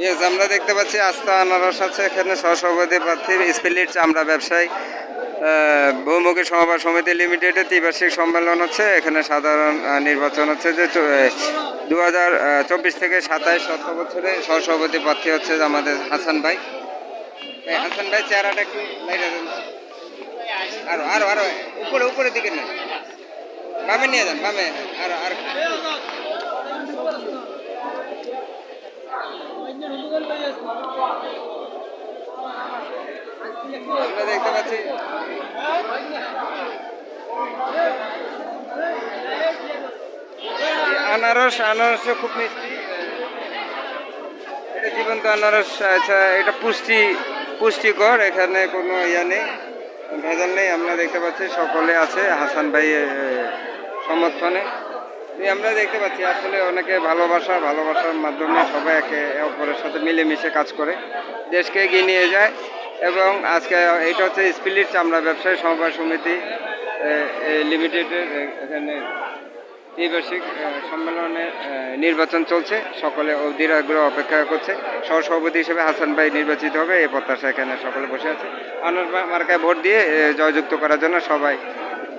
Yes, আমরা দেখতে পাচ্ছি আস্থা আনারস আছে এখানে সহসভাপতি প্রার্থী স্পিরিট চামড়া ব্যবসায়ী বহুমুখী সমবায় সমিতি লিমিটেডের ত্রিবার্ষিক সম্মেলন হচ্ছে। এখানে সাধারণ নির্বাচন হচ্ছে যে 2024 থেকে 27 বছরে সহসভাপতি প্রার্থী হচ্ছে আমাদের হাসান ভাই। হাসান ভাই চেহারাটা একটু লাইটে দেন, আরো আরো আরো উপরে উপরের দিকে নেন, বামে নিয়ে যান, বামে আরো আর আমরা দেখতে পাচ্ছি আনারস খুব মিষ্টি, এটা জীবন্ত আনারস। আচ্ছা, এটা পুষ্টিকর, এখানে কোনো ইয়া নেই, ভেজাল নেই। আমরা দেখতে পাচ্ছি সকলে আছে হাসান ভাই সমর্থনে। আমরা দেখতে পাচ্ছি আসলে অনেকে ভালোবাসার মাধ্যমে সবাই একে অপরের সাথে মিলেমিশে কাজ করে দেশকে এগিয়ে নিয়ে যায়। এবং আজকে এটা হচ্ছে স্পিরিট চামড়া ব্যবসায়ী সমবায় সমিতি লিমিটেডের এখানে ত্রিবার্ষিক সম্মেলনে নির্বাচন চলছে। সকলে অধীর আগ্রহ অপেক্ষা করছে। সহসভাপতি হিসেবে হাসান ভাই নির্বাচিত হবে এই প্রত্যাশা এখানে সকলে বসে আছে। আনারস মার্কায় ভোট দিয়ে জয়যুক্ত করার জন্য সবাই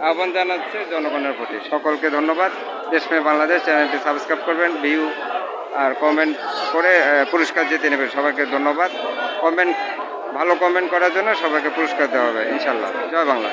আহ্বান জানাচ্ছে জনগণের প্রতি। সকলকে ধন্যবাদ। দেশপ্রেম বাংলাদেশ চ্যানেলটি সাবস্ক্রাইব করবেন, ভিউ আর কমেন্ট করে পুরস্কার জিতে নেবেন। সবাইকে ধন্যবাদ। ভালো কমেন্ট করার জন্য সবাইকে পুরস্কার দেওয়া হবে ইনশাল্লাহ। জয় বাংলা।